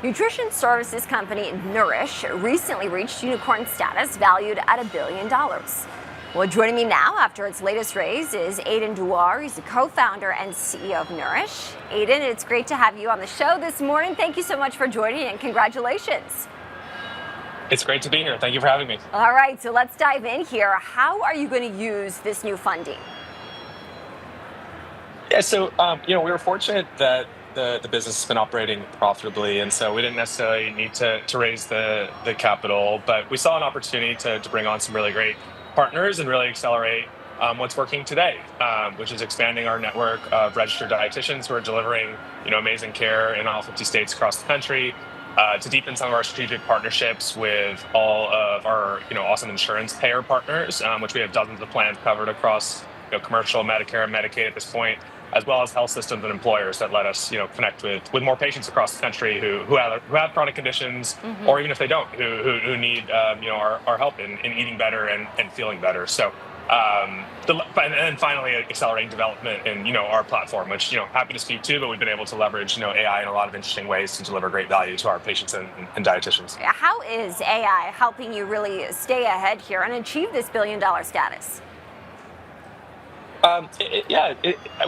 Nutrition services company Nourish recently reached unicorn status valued at $1 billion. Well, joining me now after its latest raise is Aidan Dewar. He's the co-founder and CEO of Nourish. Aidan, it's great to have you on the show this morning. Thank you so much for joining and congratulations. It's great to be here. Thank you for having me. All right, so let's dive in here. How are you going to use this new funding? Yeah, so we were fortunate that the business has been operating profitably, and so we didn't necessarily need to raise the capital, but we saw an opportunity to bring on some really great partners and really accelerate what's working today, which is expanding our network of registered dietitians who are delivering amazing care in all 50 states across the country. To deepen some of our strategic partnerships with all of our awesome insurance payer partners, which we have dozens of plans covered across commercial, Medicare, and Medicaid at this point, as well as health systems and employers that let us connect with more patients across the country who have chronic conditions, or even if they don't, who need our help in eating better and feeling better. So. And then finally, accelerating development in our platform, which happy to speak to, but we've been able to leverage AI in a lot of interesting ways to deliver great value to our patients and dietitians. How is AI helping you really stay ahead here and achieve this $1 billion status?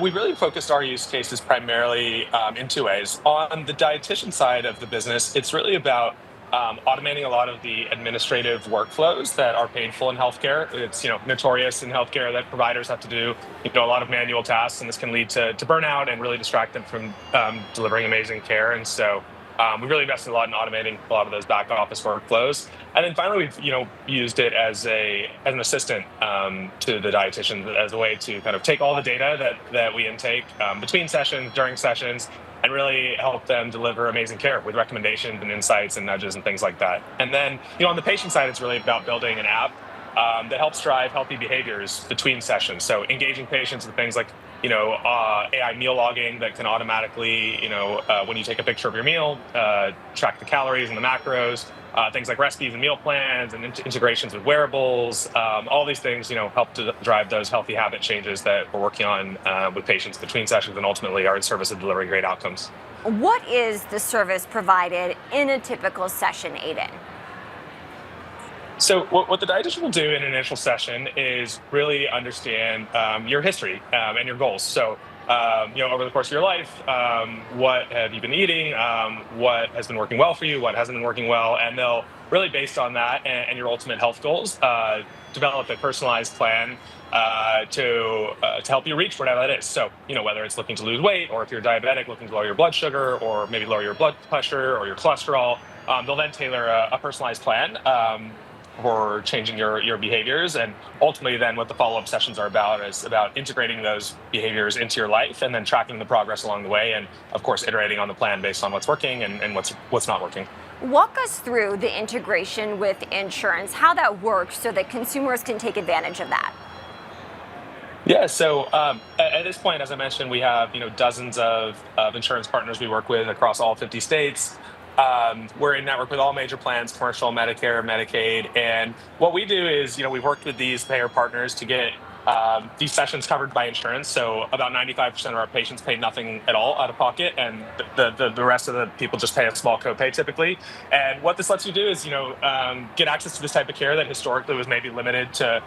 We really focused our use cases primarily in two ways. On the dietitian side of the business, it's really about automating a lot of the administrative workflows that are painful in healthcare. It's notorious in healthcare that providers have to do a lot of manual tasks, and this can lead to burnout and really distract them from delivering amazing care. And so we really invested a lot in automating a lot of those back office workflows. And then finally, we've used it as an assistant to the dietitians, as a way to kind of take all the data that we intake between sessions, during sessions, and really help them deliver amazing care with recommendations and insights and nudges and things like that. And then, on the patient side, it's really about building an app that helps drive healthy behaviors between sessions. So engaging patients with things like, AI meal logging that can automatically, when you take a picture of your meal, track the calories and the macros, things like recipes and meal plans and integrations with wearables. All these things, help to drive those healthy habit changes that we're working on with patients between sessions, and ultimately are in service of delivering great outcomes. What is the service provided in a typical session, Aidan? So what the dietitian will do in an initial session is really understand your history and your goals. So, over the course of your life, what have you been eating? What has been working well for you? What hasn't been working well? And they'll really, based on that and your ultimate health goals, develop a personalized plan to help you reach whatever that is. So, whether it's looking to lose weight, or if you're diabetic, looking to lower your blood sugar, or maybe lower your blood pressure or your cholesterol, they'll then tailor a personalized plan for changing your behaviors. And ultimately then what the follow-up sessions are about is about integrating those behaviors into your life, and then tracking the progress along the way, and of course iterating on the plan based on what's working and what's not working. Walk us through the integration with insurance, how that works so that consumers can take advantage of that. Yeah, so at this point, as I mentioned, we have dozens of insurance partners we work with across all 50 states. We're in network with all major plans, commercial, Medicare, Medicaid. And what we do is, we've worked with these payer partners to get these sessions covered by insurance. So about 95% of our patients pay nothing at all out of pocket, and the rest of the people just pay a small copay typically. And what this lets you do is, get access to this type of care that historically was maybe limited to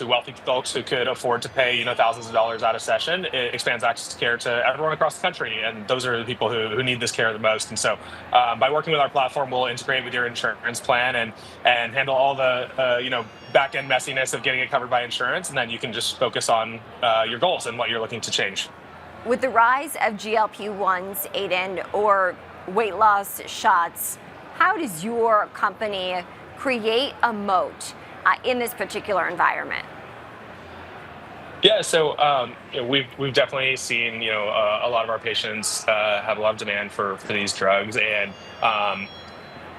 wealthy folks who could afford to pay, thousands of dollars out of session. It expands access to care to everyone across the country, and those are the people who need this care the most. And so, by working with our platform, we'll integrate with your insurance plan and handle all the back end messiness of getting it covered by insurance, and then you can just focus on your goals and what you're looking to change. With the rise of GLP-1s, Aidan, or weight loss shots, how does your company create a moat in this particular environment? Yeah, so we've definitely seen a lot of our patients have a lot of demand for these drugs, and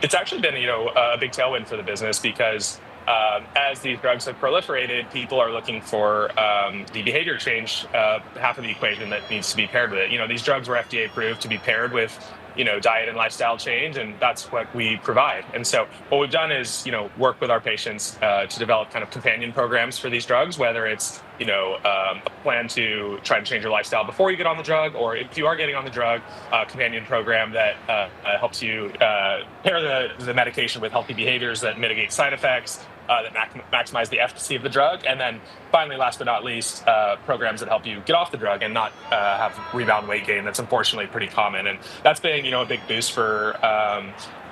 it's actually been a big tailwind for the business, because as these drugs have proliferated, people are looking for the behavior change half of the equation that needs to be paired with it. These drugs were FDA approved to be paired with diet and lifestyle change, and that's what we provide. And so what we've done is, work with our patients to develop kind of companion programs for these drugs, whether it's, a plan to try and change your lifestyle before you get on the drug, or if you are getting on the drug, a companion program that helps you pair the medication with healthy behaviors that mitigate side effects, that maximize the efficacy of the drug. And then finally, last but not least, programs that help you get off the drug and not have rebound weight gain. That's unfortunately pretty common. And that's been, a big boost for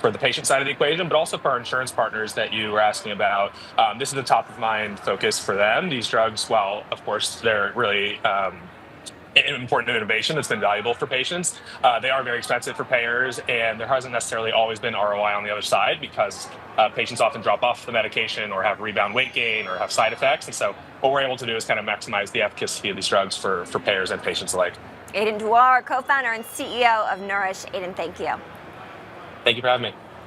the patient side of the equation, but also for our insurance partners that you were asking about. This is a top of mind focus for them. These drugs, while of course they're really an important innovation that's been valuable for patients, they are very expensive for payers, and there hasn't necessarily always been ROI on the other side because patients often drop off the medication or have rebound weight gain or have side effects. And so what we're able to do is kind of maximize the efficacy of these drugs for payers and patients alike. Aidan Dewar, co-founder and CEO of Nourish. Aidan, thank you. Thank you for having me.